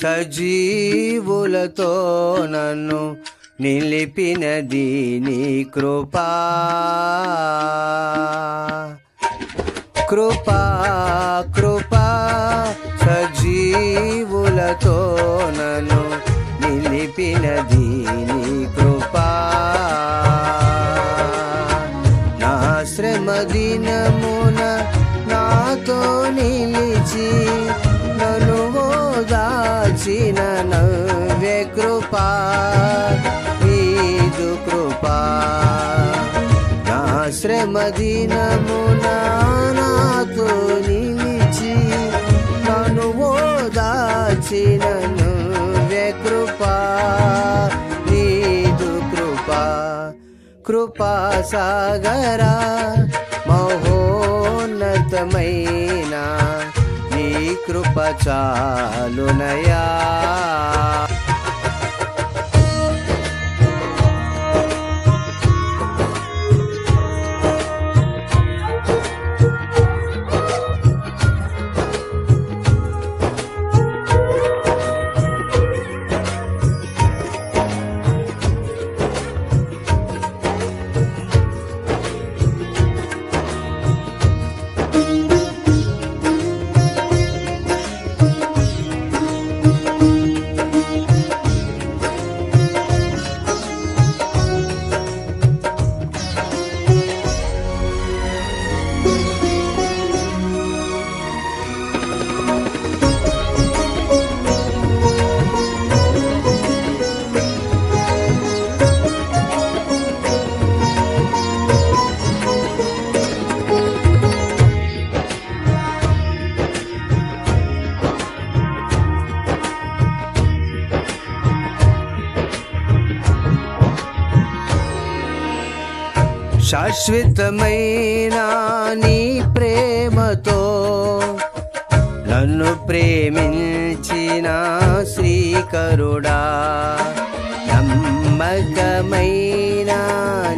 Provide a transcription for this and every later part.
సజీవులతో నన్ను నిలిపినది నీ కృపా. కృపా కృపా సజీవులతో నన్ను నిలిపినది నీ కృపా. నా శ్రమ దినమున నాతో నిలిచి నన్ను ఓదార్చిన నవ్య కృపా, నీదు కృపా. నా శ్రమ దినమున నాతో నిలిచి నన్ను ఓదార్చిన నవ్య కృపా, నీదు కృపా. కృపా సాగరా మహోన్నతమైన నీ కృప చాలునయా. శాశ్వతమైన నీ ప్రేమతో నన్ను ప్రేమించిన శ్రీకరుడా, నమ్మకమైన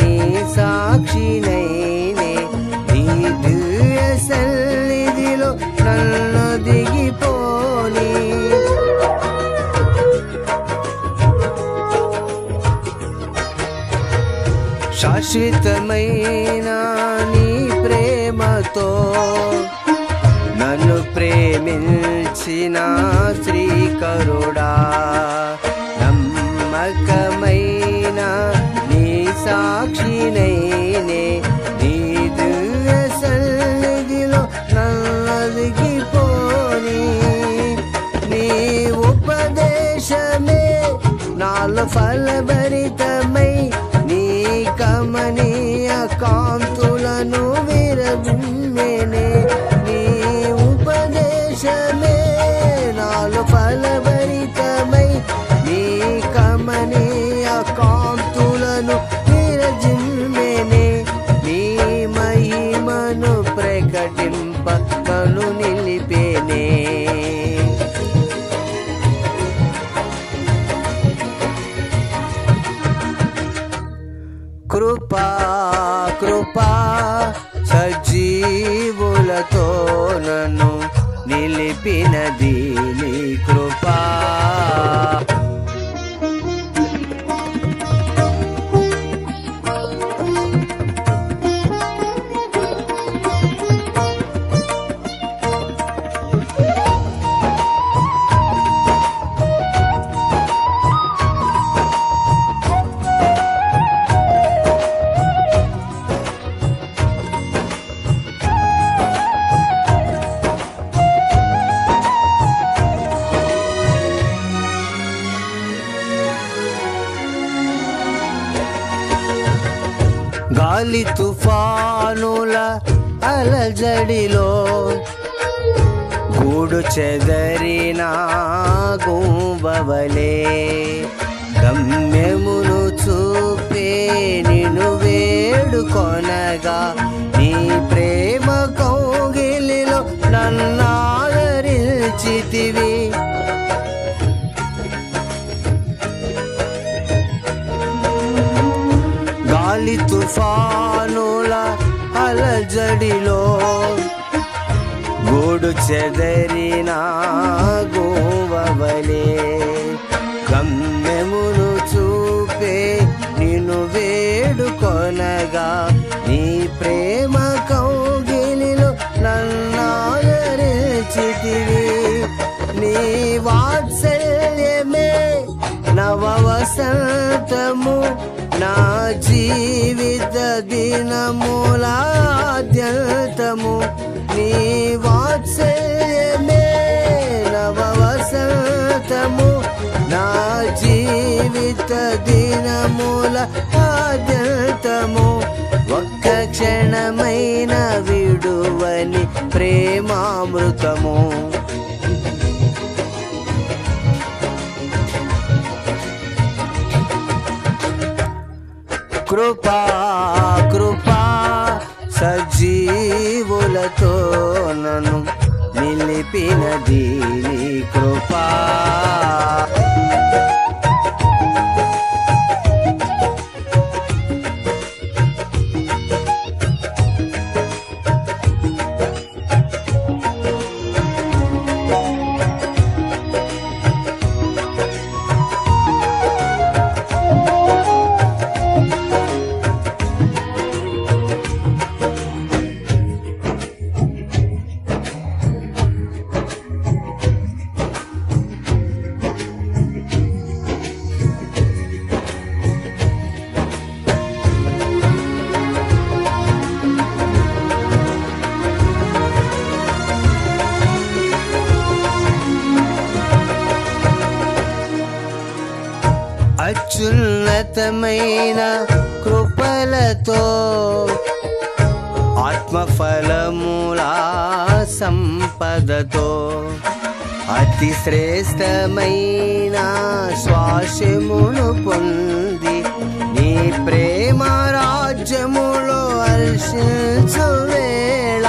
నీ సాక్షినైనే నీ దివ్య సన్నిధిలో నన్ను దిగిపోని. శాశ్వతమైన నీ ప్రేమతో నన్ను ప్రేమించిన శ్రీకరుడా, నమ్మకమైన నీ సాక్షినైనే నీ దివ్య సన్నిధిలో నన్ను దిగిపోని. నీ ఉపదేశమే నాలో ఫలభరితమై కమనీయ కాంతులను విరజిమ్మెనే. నీ ఉపదేశమే నాలో ఫలభరితమై నీ కమనీయ కాంతులను విరజిమ్మెనే. నీ మహిమను ప్రకటింప నన్ను నిలిపేనే. కృపా కృపా సజీవులతో నన్ను నిలిపినది నీ కృపా. గాలి తుఫానుల అలజడిలో గూడు చెదరిన గుంబవలే గమ్యమును చూపే నిన్ను వేడుకొనగా నీ ప్రేమ కౌగిలిలో నన్నాదరించితివి. గాలి తుఫానుల అలజడిలో గూడు చెదరిన గుంబవలే కొనగా నీ ప్రేమ కౌగిలిలో నన్నాదరించితివి. నీ వాత్సల్యమే నవవసంతము నా జీవిత దినములాద్యంతము. నీ వాత్సల్యమే నవవసంతము నా జీవిత దినముల ఆద్యంతము. ఒక్క క్షణమైన విడువని ప్రేమామృతము. కృపా కృపా సజీవులతో నన్ను నిలిపినది నీ కృపా. అత్యున్నతమైన కృపలతో ఆత్మఫలముల సంపదతో అతి శ్రేష్టమైన స్వాస్యమును పొంది నీ ప్రేమ రాజ్యములో హర్షించు వేళ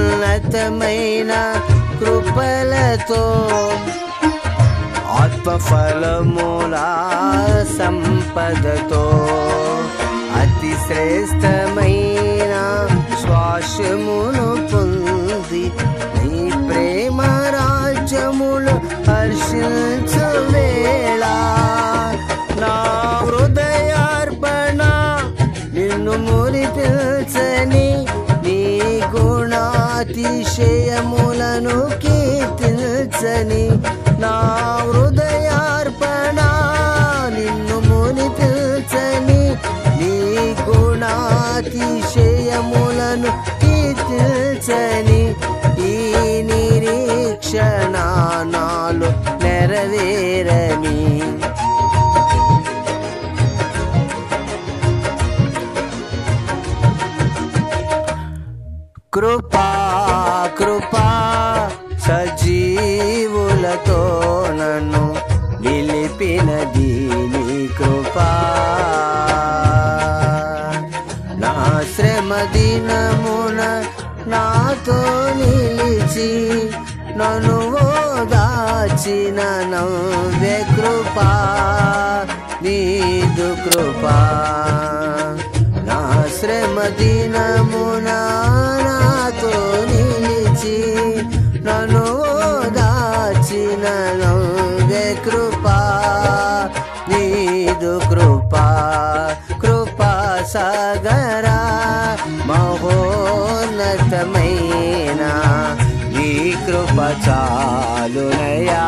అత్యున్నతమైన కృపలతో ఆత్మఫలముల సంపదతో అతి శ్రేష్టమైన స్వాస్యమును పొంది నీ ప్రేమ రాజ్యములు హర్షించు వేళ నా హృదయార్పణ నిన్ను మురిపించని నీ గుణాతిశయములను కీర్తించని నా హృదయార్పణ నిన్ను మురిపించని నీ గుణాతిశయములను కీర్తించని ఈ నిరీక్షణ నాలో నెరవేరని కృపా కృపా సజీవులతో నన్ను నిలిపినది నీ కృపా. నా శ్రమ దినమున నాతో నిలిచి నన్ను ఓదార్చిన నవ్య కృపా నీదు కృపా. నా శ్రమ దినమున నాతో నిలిచి నన్ను ఓదార్చిన నవ్య కృపా నీదు కృపా. కృపా సాగరా మహోన్నతమైన నీ కృప చాలునయా.